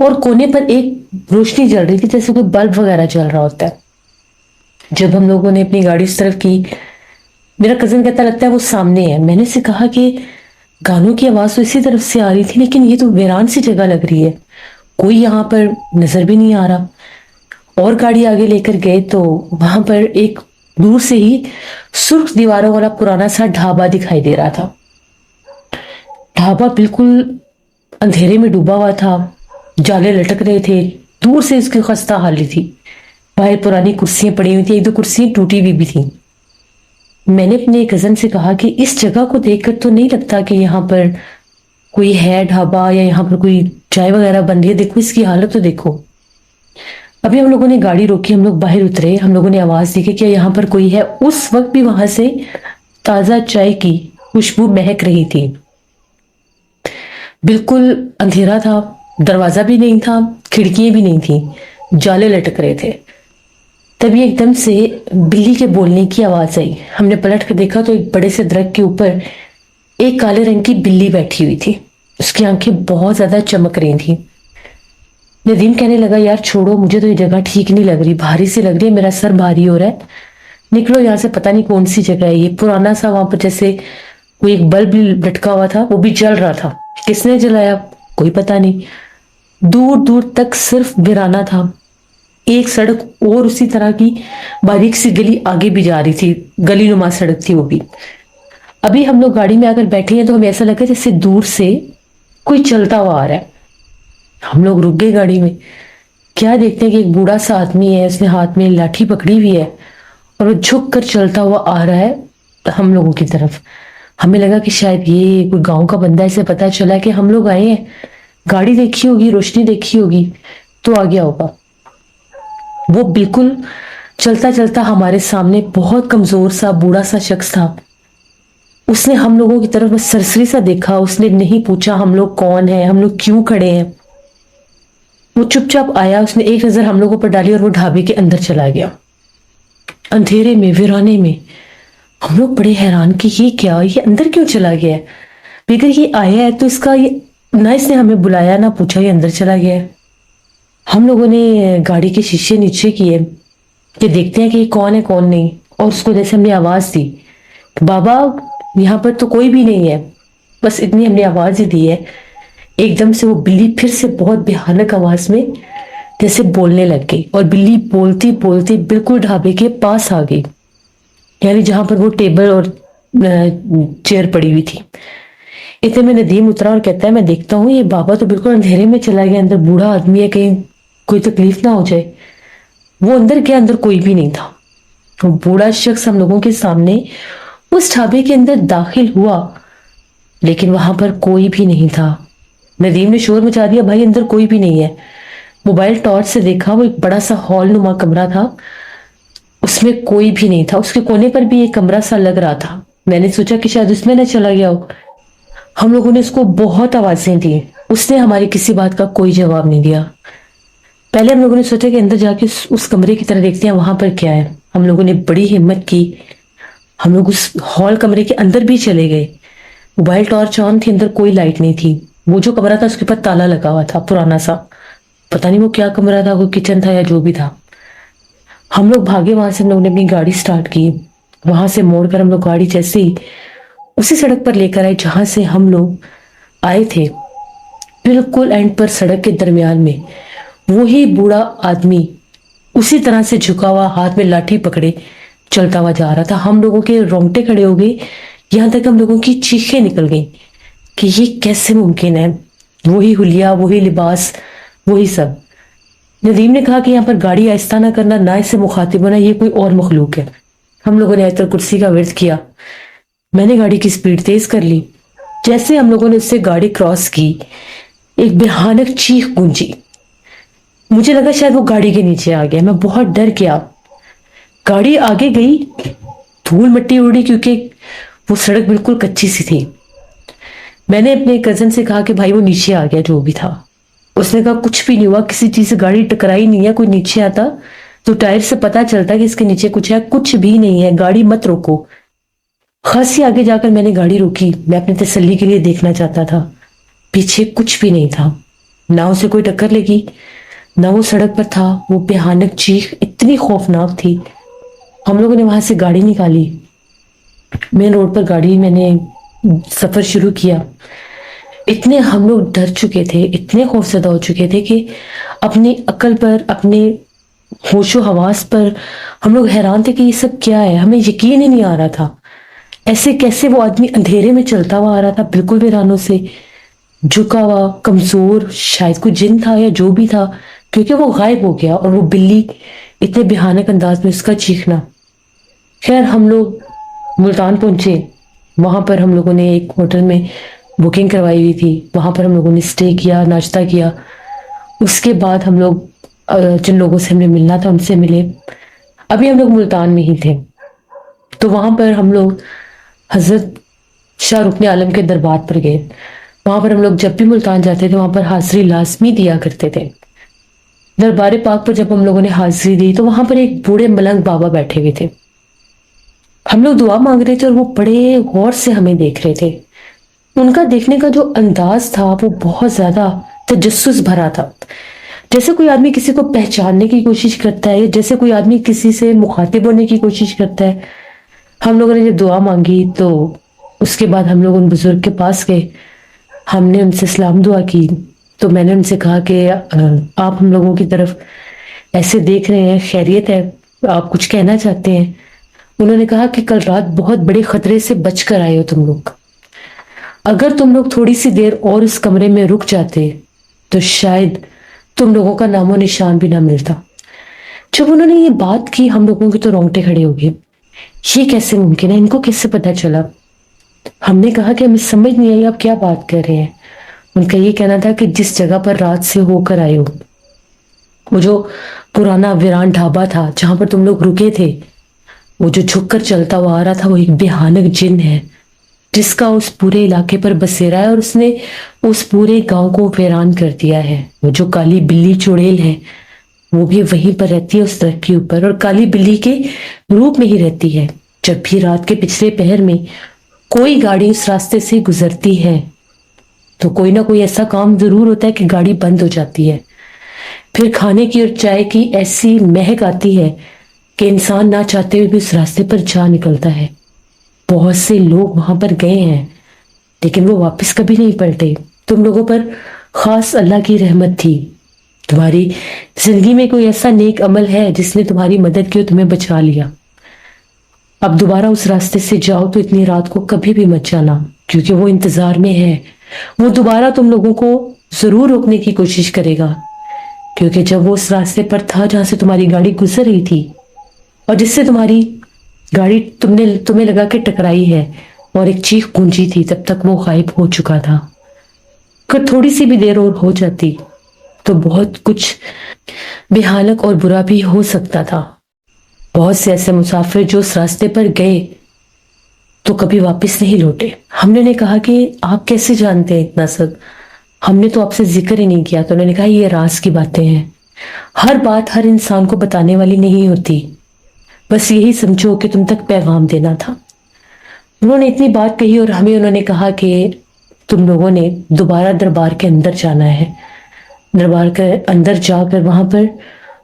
اور کونے پر ایک روشنی جل رہی تھی جیسے کوئی بلب وغیرہ جل رہا ہوتا ہے۔ جب ہم لوگوں نے اپنی گاڑی اس طرف کی، میرا کزن کہتا لگتا ہے وہ سامنے ہے۔ میں نے اسے کہا کہ گانوں کی آواز تو اسی طرف سے آ رہی تھی، لیکن یہ تو ویران سی جگہ لگ رہی ہے، کوئی یہاں پر نظر بھی نہیں آ رہا۔ اور گاڑی آگے لے کر گئے تو وہاں پر ایک دور سے ہی سرخ دیواروں والا پرانا سا ڈھابا دکھائی دے رہا تھا۔ ڈھابا بالکل اندھیرے میں ڈوبا ہوا تھا، جالے لٹک رہے تھے، دور سے اس کی خستہ حالی تھی۔ باہر پرانی کرسیاں پڑی ہوئی تھی، ایک دو کرسیاں ٹوٹی ہوئی بھی تھیں۔ میں نے اپنے کزن سے کہا کہ اس جگہ کو دیکھ کر تو نہیں لگتا کہ یہاں پر کوئی ہے ڈھابا یا یہاں پر کوئی چائے وغیرہ بن رہی ہے، دیکھو اس کی حالت تو دیکھو۔ ابھی ہم لوگوں نے گاڑی روکی، ہم لوگ باہر اترے، ہم لوگوں نے آواز دی کہ کیا یہاں پر کوئی ہے۔ اس وقت بھی وہاں سے تازہ چائے کی خوشبو مہک رہی تھی۔ بالکل اندھیرا تھا، دروازہ بھی نہیں تھا، کھڑکیاں بھی نہیں تھیں، جالے لٹک رہے تھے۔ تبھی ایک دم سے بلی کے بولنے کی آواز آئی۔ ہم نے پلٹ کر دیکھا تو ایک بڑے سے درخت کے اوپر ایک کالے رنگ کی بلی بیٹھی ہوئی تھی، اس کی آنکھیں بہت زیادہ چمک رہی تھیں۔ ندیم کہنے لگا یار چھوڑو، مجھے تو یہ جگہ ٹھیک نہیں لگ رہی، بھاری سی لگ رہی ہے، میرا سر بھاری ہو رہا ہے، نکلو یہاں سے، پتہ نہیں کون سی جگہ ہے یہ۔ پرانا سا وہاں پر جیسے کوئی ایک بلب لٹکا ہوا تھا، وہ بھی جل رہا تھا، کس نے جلایا کوئی پتہ نہیں۔ دور دور تک صرف ویرانہ تھا، ایک سڑک اور اسی طرح کی باریک سی گلی آگے بھی جا رہی تھی، گلی نما سڑک تھی وہ بھی۔ ابھی ہم لوگ گاڑی میں آ کر بیٹھے ہیں تو ہمیں ایسا لگا جیسے دور سے کوئی چلتا ہوا آ رہا ہے۔ ہم لوگ رک گئے گاڑی میں، کیا دیکھتے ہیں کہ ایک بوڑھا سا آدمی ہے، اس نے ہاتھ میں لاٹھی پکڑی ہوئی ہے اور وہ جھک کر چلتا ہوا آ رہا ہے ہم لوگوں کی طرف۔ ہمیں لگا کہ شاید یہ کوئی گاؤں کا بندہ ہے، اسے پتا چلا کہ ہم لوگ آئے ہیں، گاڑی دیکھی ہوگی، روشنی دیکھی ہوگی تو آ گیا ہوگا۔ وہ بالکل چلتا چلتا ہمارے سامنے بہت کمزور سا بوڑھا سا شخص تھا۔ اس نے ہم لوگوں کی طرف بس سرسری سا دیکھا، اس نے نہیں پوچھا ہم لوگ کون ہیں، ہم لوگ کیوں کھڑے ہیں۔ وہ چپ چاپ آیا، اس نے ایک نظر ہم لوگوں پر ڈالی اور وہ ڈھابے کے اندر چلا گیا۔ اندھیرے میں، ویرانے میں ہم لوگ بڑے حیران کہ یہ کیا، یہ اندر کیوں چلا گیا ہے؟ اگر یہ آیا ہے تو اس کا نہ اس نے ہمیں بلایا نہ پوچھا، یہ اندر چلا گیا ہے۔ ہم لوگوں نے گاڑی کے شیشے نیچے کیے کہ دیکھتے ہیں کہ یہ کون ہے کون نہیں، اور اس کو جیسے ہم نے آواز دی بابا یہاں پر تو کوئی بھی نہیں ہے، بس اتنی ہم نے آواز ہی دی ہے، ایک دم سے وہ بلی پھر سے بہت بھیانک آواز میں جیسے بولنے لگ گئی، اور بلی بولتی بولتی بالکل ڈھابے کے پاس آ گئی، یعنی جہاں پر وہ ٹیبل اور چیئر پڑی ہوئی تھی۔ اتنے میں ندیم اترا اور کہتا ہے میں دیکھتا ہوں یہ بابا تو بالکل اندھیرے میں چلا گیا، اندر بوڑھا آدمی ہے، کہیں کوئی تکلیف نہ ہو جائے۔ وہ اندر گیا، اندر کوئی بھی نہیں تھا۔ وہ بوڑھا شخص ہم لوگوں کے سامنے اس ڈھابے کے اندر داخل ہوا، لیکن وہاں پر کوئی بھی نہیں تھا۔ ندیم نے شور مچا دیا بھائی اندر کوئی بھی نہیں ہے۔ موبائل ٹارچ سے دیکھا، وہ ایک بڑا سا ہال نما کمرہ تھا، اس میں کوئی بھی نہیں تھا، اس کے کونے پر بھی ایک کمرہ سا لگ رہا تھا۔ میں نے سوچا کہ شاید اس میں نہ چلا گیا ہو۔ ہم لوگوں نے اس کو بہت آوازیں دی، اس نے ہماری کسی بات کا کوئی جواب نہیں دیا۔ پہلے ہم لوگوں نے سوچا کہ اندر جا کے اس کمرے کی طرح دیکھتے ہیں وہاں پر کیا ہے۔ ہم لوگوں نے بڑی ہمت کی، ہم لوگ اس ہال کمرے کے اندر بھی چلے گئے۔ موبائل ٹارچ آن تھی، اندر کوئی لائٹ نہیں تھی۔ وہ جو کمرہ تھا اس کے اوپر تالا لگا ہوا تھا پرانا سا، پتہ نہیں وہ کیا کمرہ تھا، کوئی کچن تھا یا جو بھی تھا۔ ہم لوگ بھاگے وہاں سے، ہم لوگوں نے اپنی گاڑی سٹارٹ کی، وہاں سے موڑ کر ہم لوگ گاڑی جیسے ہی اسی سڑک پر لے کر آئے جہاں سے ہم لوگ آئے تھے۔ بالکل اینڈ پر سڑک کے درمیان میں وہی بوڑھا آدمی اسی طرح سے جھکا ہوا، ہاتھ میں لاٹھی پکڑے چلتا ہوا جا رہا تھا۔ ہم لوگوں کے رونگٹے کھڑے ہو گئے، یہاں تک ہم لوگوں کی چیخیں نکل گئیں کہ یہ کیسے ممکن ہے؟ وہی حلیہ، وہی لباس، وہی سب۔ ندیم نے کہا کہ یہاں پر گاڑی آہستہ نہ کرنا، نہ اس سے مخاطب ہونا، یہ کوئی اور مخلوق ہے۔ ہم لوگوں نے آیت الکرسی کا ورد کیا، میں نے گاڑی کی سپیڈ تیز کر لی۔ جیسے ہم لوگوں نے اس سے گاڑی کراس کی، ایک بھیانک چیخ گونجی، مجھے لگا شاید وہ گاڑی کے نیچے آ گیا، میں بہت ڈر گیا۔ گاڑی آگے گئی، دھول مٹی اڑی کیونکہ وہ سڑک بالکل کچی سی تھی۔ میں نے اپنے کزن سے کہا کہ بھائی وہ نیچے آ گیا جو بھی تھا۔ اس نے کہا کچھ بھی نہیں ہوا، کسی چیز سے گاڑی ٹکرائی نہیں ہے، کوئی نیچے آتا تو ٹائر سے پتا چلتا کہ اس کے نیچے کچھ ہے، کچھ بھی نہیں ہے، گاڑی مت روکو۔ خاصی آگے جا کر میں نے گاڑی روکی، میں اپنی تسلی کے لیے دیکھنا چاہتا تھا، پیچھے کچھ بھی نہیں تھا۔ نہ اسے کوئی ٹکر لگی، نہ وہ سڑک پر تھا۔ وہ بھیانک چیخ اتنی خوفناک تھی، ہم لوگوں نے وہاں سے گاڑی نکالی، مین روڈ پر گاڑی میں نے سفر شروع کیا۔ اتنے ہم لوگ ڈر چکے تھے، اتنے خوفزدہ ہو چکے تھے کہ اپنی عقل پر، اپنے ہوش و حواس پر ہم لوگ حیران تھے کہ یہ سب کیا ہے۔ ہمیں یقین ہی نہیں آ رہا تھا، ایسے کیسے وہ آدمی اندھیرے میں چلتا ہوا آ رہا تھا، بالکل ویرانوں سے جھکا ہوا، کمزور، شاید کوئی جن تھا یا جو بھی تھا، کیونکہ وہ غائب ہو گیا۔ اور وہ بلی اتنے بھیانک انداز میں اس کا چیخنا۔ خیر ہم لوگ ملتان پہنچے، وہاں پر ہم لوگوں نے ایک ہوٹل میں بکنگ کروائی ہوئی تھی، وہاں پر ہم لوگوں نے اسٹے کیا، ناشتہ کیا۔ اس کے بعد ہم لوگ جن لوگوں سے ہمیں ملنا تھا ان سے ملے۔ ابھی ہم لوگ ملتان میں ہی تھے، تو وہاں پر ہم لوگ حضرت شاہ رکن عالم کے دربار پر گئے۔ وہاں پر ہم لوگ جب بھی ملتان جاتے تھے وہاں پر حاضری لازمی دیا کرتے تھے۔ دربار پاک پر جب ہم لوگوں نے حاضری دی تو وہاں پر ایک بوڑھے ملنگ بابا بیٹھے ہوئے تھے۔ ہم لوگ دعا مانگ رہے تھے اور وہ بڑے غور سے ہمیں دیکھ رہے تھے۔ ان کا دیکھنے کا جو انداز تھا وہ بہت زیادہ تجسس بھرا تھا، جیسے کوئی آدمی کسی کو پہچاننے کی کوشش کرتا ہے، جیسے کوئی آدمی کسی سے مخاطب ہونے کی کوشش کرتا ہے۔ ہم لوگوں نے جب دعا مانگی تو اس کے بعد ہم لوگ ان بزرگ کے پاس گئے، ہم نے ان سے سلام دعا کی۔ تو میں نے ان سے کہا کہ آپ ہم لوگوں کی طرف ایسے دیکھ رہے ہیں، خیریت ہے؟ آپ کچھ کہنا چاہتے ہیں؟ انہوں نے کہا کہ کل رات بہت بڑے خطرے سے بچ کر آئے ہو تم لوگ، اگر تم لوگ تھوڑی سی دیر اور اس کمرے میں رک جاتے تو شاید تم لوگوں کا نام و نشان بھی نہ ملتا۔ جب انہوں نے یہ بات کی ہم لوگوں کے تو رونگٹے کھڑے ہو گئے، یہ کیسے ممکن ہے، ان کو کیسے پتا چلا؟ ہم نے کہا کہ ہمیں سمجھ نہیں آئی آپ کیا بات کر رہے ہیں۔ ان کا یہ کہنا تھا کہ جس جگہ پر رات سے ہو کر آئے ہو، وہ جو پرانا ویران ڈھابا تھا جہاں پر تم لوگ رکے تھے، وہ جو جھک کر چلتا ہوا آ رہا تھا وہ ایک بھیانک جن ہے جس کا اس پورے علاقے پر بسیرا ہے، اور اس نے اس پورے گاؤں کو ویران کر دیا ہے۔ وہ جو کالی بلی چڑیل ہے وہ بھی وہیں پر رہتی ہے اس درخت کے اوپر، اور کالی بلی کے روپ میں ہی رہتی ہے۔ جب بھی رات کے پچھلے پہر میں کوئی گاڑی اس راستے سے گزرتی ہے تو کوئی نہ کوئی ایسا کام ضرور ہوتا ہے کہ گاڑی بند ہو جاتی ہے، پھر کھانے کی اور چائے کی ایسی مہک آتی ہے کہ انسان نہ چاہتے ہوئے بھی اس راستے پر جا نکلتا ہے۔ بہت سے لوگ وہاں پر گئے ہیں لیکن وہ واپس کبھی نہیں پلٹے۔ تم لوگوں پر خاص اللہ کی رحمت تھی، تمہاری زندگی میں کوئی ایسا نیک عمل ہے جس نے تمہاری مدد کی اور تمہیں بچا لیا۔ اب دوبارہ اس راستے سے جاؤ تو اتنی رات کو کبھی بھی مت جانا، کیونکہ وہ انتظار میں ہے، وہ دوبارہ تم لوگوں کو ضرور روکنے کی کوشش کرے گا، کیونکہ جب وہ اس راستے پر تھا جہاں سے تمہاری گاڑی گزر رہی تھی اور جس سے تمہاری گاڑی تمہیں لگا کہ ٹکرائی ہے اور ایک چیخ گونجی تھی، تب تک وہ غائب ہو چکا تھا۔ اگر تھوڑی سی بھی دیر اور ہو جاتی تو بہت کچھ بھیانک اور برا بھی ہو سکتا تھا۔ بہت سے ایسے مسافر جو اس راستے پر گئے تو کبھی واپس نہیں لوٹے۔ ہم نے کہا کہ آپ کیسے جانتے ہیں اتنا سب؟ ہم نے تو آپ سے ذکر ہی نہیں کیا۔ تو انہوں نے کہا یہ راز کی باتیں ہیں، ہر بات ہر انسان کو بتانے والی نہیں ہوتی، بس یہی سمجھو کہ تم تک پیغام دینا تھا۔ انہوں نے اتنی بات کہی اور ہمیں انہوں نے کہا کہ تم لوگوں نے دوبارہ دربار کے اندر جانا ہے، دربار کے اندر جا کر وہاں پر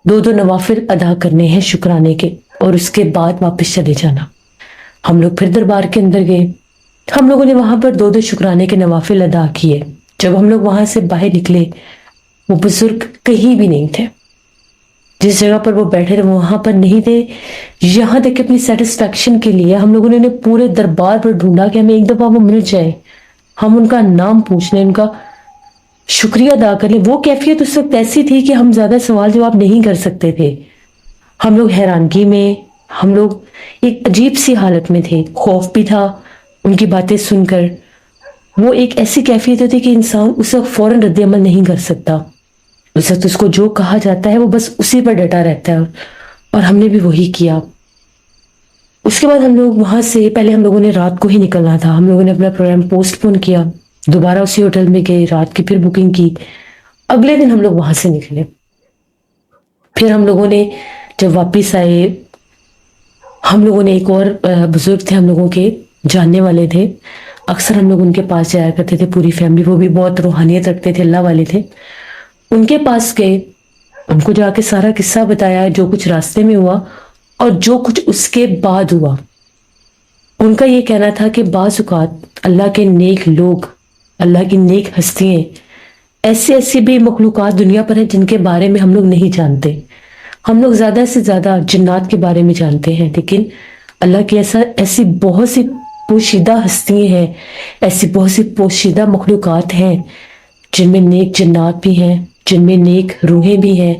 2 نوافل ادا کرنے ہیں شکرانے کے، اور اس کے بعد واپس چلے جانا۔ ہم لوگ پھر دربار کے اندر گئے، ہم لوگوں نے وہاں پر 2 شکرانے کے نوافل ادا کیے۔ جب ہم لوگ وہاں سے باہر نکلے وہ بزرگ کہیں بھی نہیں تھے، جس جگہ پر وہ بیٹھے تھے وہاں پر نہیں تھے۔ یہاں تک کہ اپنی سیٹسفیکشن کے لیے ہم لوگوں نے پورے دربار پر ڈھونڈا کہ ہمیں ایک دفعہ وہ مل جائے، ہم ان کا نام پوچھ لیں، ان کا شکریہ ادا کر لیں۔ وہ کیفیت اس وقت ایسی تھی کہ ہم زیادہ سوال جواب نہیں کر سکتے تھے۔ ہم لوگ حیرانگی میں، ہم لوگ ایک عجیب سی حالت میں تھے، خوف بھی تھا ان کی باتیں سن کر۔ وہ ایک ایسی کیفیت ہوتی کہ انسان اس وقت فوراً رد عمل نہیں کر سکتا، اس وقت اس کو جو کہا جاتا ہے وہ بس اسی پر ڈٹا رہتا ہے، اور ہم نے بھی وہی کیا۔ اس کے بعد ہم لوگ وہاں سے، پہلے ہم لوگوں نے رات کو ہی نکلنا تھا، ہم لوگوں نے اپنا پروگرام پوسٹ پون کیا، دوبارہ اسی ہوٹل میں گئے، رات کی پھر بکنگ کی، اگلے دن ہم لوگ وہاں سے نکلے۔ پھر ہم لوگوں نے جب واپس آئے، ہم لوگوں نے ایک اور بزرگ تھے ہم لوگوں کے جاننے والے تھے، اکثر ہم لوگ ان کے پاس جایا کرتے تھے پوری فیملی، وہ بھی بہت روحانیت رکھتے تھے، اللہ والے تھے۔ ان کے پاس گئے، ان کو جا کے سارا قصہ بتایا، جو کچھ راستے میں ہوا اور جو کچھ اس کے بعد ہوا۔ ان کا یہ کہنا تھا کہ بعض اوقات اللہ کے نیک لوگ، اللہ کی نیک ہستیاں، ایسی بھی مخلوقات دنیا پر ہیں جن کے بارے میں ہم لوگ نہیں جانتے۔ ہم لوگ زیادہ سے زیادہ جنات کے بارے میں جانتے ہیں، لیکن اللہ کی ایسی بہت سی پوشیدہ ہستیاں ہیں، ایسی بہت سی پوشیدہ مخلوقات ہیں جن میں نیک جنات بھی ہیں، جن میں نیک روحیں بھی ہیں،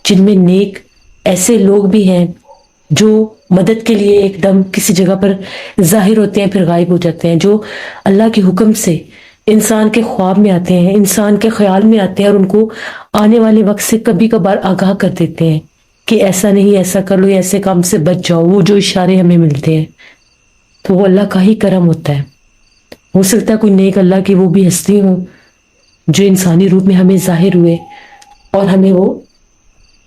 جن میں نیک ایسے لوگ بھی ہیں جو مدد کے لیے ایک دم کسی جگہ پر ظاہر ہوتے ہیں پھر غائب ہو جاتے ہیں، جو اللہ کے حکم سے انسان کے خواب میں آتے ہیں، انسان کے خیال میں آتے ہیں اور ان کو آنے والے وقت سے کبھی کبھار آگاہ کر دیتے ہیں کہ ایسا نہیں، ایسا کر لو، ایسے کام سے بچ جاؤ۔ وہ جو اشارے ہمیں ملتے ہیں تو وہ اللہ کا ہی کرم ہوتا ہے۔ ہو سکتا ہے کوئی نیک اللہ کی وہ بھی ہستی ہوں جو انسانی روپ میں ہمیں ظاہر ہوئے اور ہمیں وہ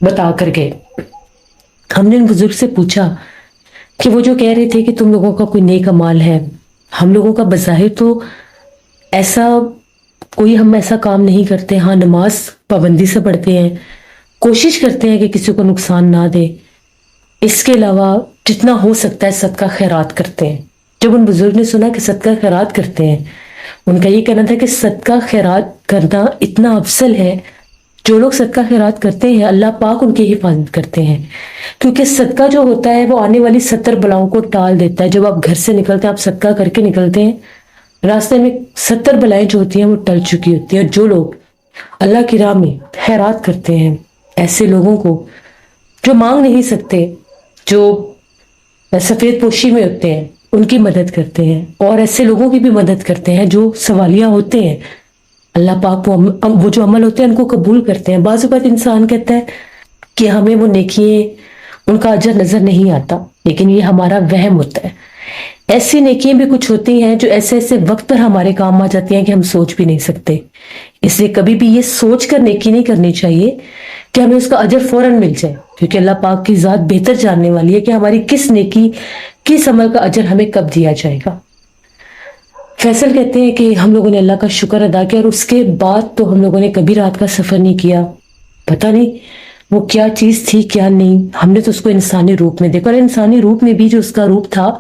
بتا کر گئے۔ ہم نے ان بزرگ سے پوچھا کہ وہ جو کہہ رہے تھے کہ تم لوگوں کا کوئی نیک اعمال ہے، ہم لوگوں کا بظاہر تو ہم ایسا کام نہیں کرتے، ہاں نماز پابندی سے پڑھتے ہیں، کوشش کرتے ہیں کہ کسی کو نقصان نہ دے، اس کے علاوہ جتنا ہو سکتا ہے صدقہ خیرات کرتے ہیں۔ جب ان بزرگ نے سنا کہ صدقہ خیرات کرتے ہیں، ان کا یہ کہنا تھا کہ صدقہ خیرات کرنا اتنا افضل ہے، جو لوگ صدقہ خیرات کرتے ہیں اللہ پاک ان کی حفاظت کرتے ہیں، کیونکہ صدقہ جو ہوتا ہے وہ آنے والی 70 بلاؤں کو ٹال دیتا ہے۔ جب آپ گھر سے نکلتے ہیں، آپ صدقہ کر کے نکلتے ہیں، راستے میں 70 بلائیں جو ہوتی ہیں وہ ٹل چکی ہوتی ہیں۔ اور جو لوگ اللہ کی راہ میں خیرات کرتے ہیں، ایسے لوگوں کو جو مانگ نہیں سکتے، جو سفید پوشی میں ہوتے ہیں، ان کی مدد کرتے ہیں، اور ایسے لوگوں کی بھی مدد کرتے ہیں جو سوالیہ ہوتے ہیں، اللہ پاک وہ جو عمل ہوتے ہیں ان کو قبول کرتے ہیں۔ بعض اوقات انسان کہتا ہے کہ ہمیں وہ نیکیاں، ان کا اجر نظر نہیں آتا، لیکن یہ ہمارا وہم ہوتا ہے۔ ایسی نیکیاں بھی کچھ ہوتی ہیں جو ایسے وقت پر ہمارے کام آ جاتی ہیں کہ ہم سوچ بھی نہیں سکتے۔ اس لیے کبھی بھی یہ سوچ کر نیکی نہیں کرنی چاہیے کہ ہمیں اس کا اجر فوراً مل جائے، کیونکہ اللہ پاک کی ذات بہتر جاننے والی ہے کہ ہماری کس نیکی، کس عمل کا اجر ہمیں کب دیا جائے گا۔ فیصل کہتے ہیں کہ ہم لوگوں نے اللہ کا شکر ادا کیا، اور اس کے بعد تو ہم لوگوں نے کبھی رات کا سفر نہیں کیا۔ پتہ نہیں وہ کیا چیز تھی کیا نہیں، ہم نے تو اس کو انسانی روپ میں دیکھا، اور انسانی روپ میں بھی جو اس کا روپ تھا،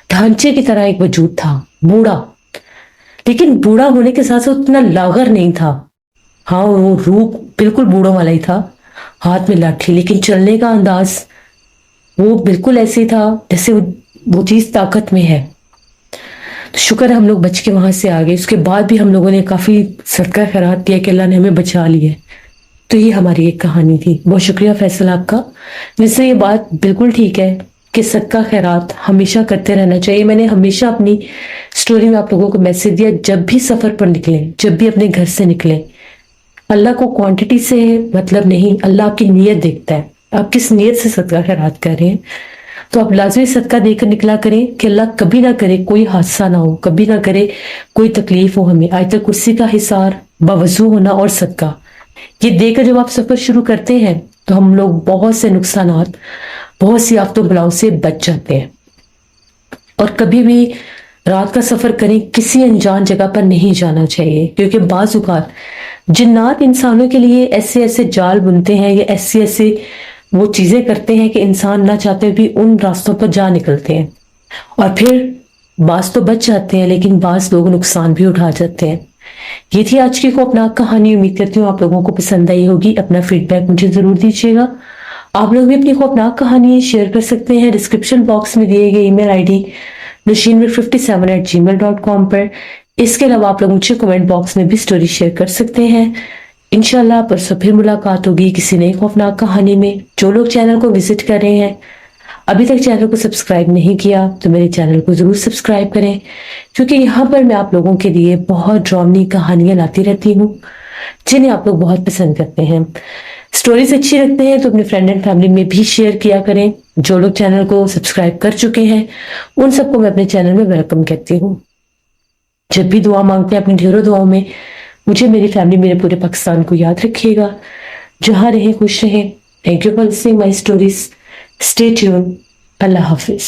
ڈھانچے کی طرح ایک وجود تھا، بوڑھا، لیکن بوڑھا ہونے کے ساتھ ساتھ اتنا لاغر نہیں تھا۔ ہاں وہ روپ بالکل بوڑھوں والا ہی تھا، ہاتھ میں لاٹھی، لیکن چلنے کا انداز وہ بالکل ایسے تھا جیسے وہ چیز طاقت میں ہے۔ شکر ہے ہم لوگ بچ کے وہاں سے آ گئے۔ اس کے بعد بھی ہم لوگوں نے کافی صدقہ خیرات کیا کہ اللہ نے ہمیں بچا لیا۔ تو یہ ہماری ایک کہانی تھی۔ بہت شکریہ فیصل آپ کا، جس سے یہ بات بالکل ٹھیک ہے کہ صدقہ خیرات ہمیشہ کرتے رہنا چاہیے۔ میں نے ہمیشہ اپنی سٹوری میں آپ لوگوں کو میسج دیا، جب بھی سفر پر نکلیں، جب بھی اپنے گھر سے نکلیں، اللہ کو کوانٹٹی سے مطلب نہیں، اللہ آپ کی نیت دیکھتا ہے، آپ کس نیت سے صدقہ خیرات کر رہے ہیں۔ تو آپ لازمی صدقہ دے کر نکلا کریں کہ اللہ کبھی نہ کرے کوئی حادثہ نہ ہو، کبھی نہ کرے کوئی تکلیف ہو ہمیں۔ آیت الکرسی کا حصار، باوضو ہونا اور صدقہ، یہ دے کر جب آپ سفر شروع کرتے ہیں تو ہم لوگ بہت سے نقصانات، بہت سی آفتوں بلاؤں سے بچ جاتے ہیں۔ اور کبھی بھی رات کا سفر کریں، کسی انجان جگہ پر نہیں جانا چاہیے، کیونکہ بعض اوقات جنات انسانوں کے لیے ایسے جال بنتے ہیں یا ایسے وہ چیزیں کرتے ہیں کہ انسان نہ چاہتے بھی ان راستوں پر جا نکلتے ہیں، اور پھر بعض تو بچ جاتے ہیں لیکن بعض لوگ نقصان بھی اٹھا جاتے ہیں۔ یہ تھی آج کی خوفناک کہانی۔ امید کرتی ہوں آپ لوگوں کو پسند آئی ہوگی۔ اپنا فیڈ بیک مجھے ضرور دیجیے گا۔ آپ لوگ بھی اپنی خوفناک کہانی شیئر کر سکتے ہیں ڈسکرپشن باکس میں دیے گئے ای میل آئی ڈی nushinmir57@gmail.com پر۔ اس کے علاوہ آپ لوگ مجھے کمنٹ باکس میں بھی سٹوری شیئر کر سکتے ہیں۔ انشاءاللہ پرسوں پھر ملاقات ہوگی کسی نئی خوفناک کہانی میں۔ جو لوگ چینل کو وزٹ کر رہے ہیں، ابھی تک چینل کو سبسکرائب نہیں کیا تو میرے چینل کو ضرور سبسکرائب کریں، کیونکہ یہاں پر میں آپ لوگوں کے لیے بہت ڈرامنی کہانیاں لاتی رہتی ہوں جنہیں آپ لوگ بہت پسند کرتے ہیں۔ سٹوریز اچھی لگتے ہیں تو اپنے فرینڈ اینڈ فیملی میں بھی شیئر کیا کریں۔ جو لوگ چینل کو سبسکرائب کر چکے ہیں ان سب کو میں اپنے چینل میں ویلکم کہتی ہوں۔ جب بھی دعا مانگتے ہیں اپنی ڈھیروں دعاؤں میں مجھے، میری فیملی، میرے پورے پاکستان کو یاد رکھیے گا۔ جہاں رہیں خوش رہیں۔ Thank you for listening my stories. Stay tune. اللہ حافظ۔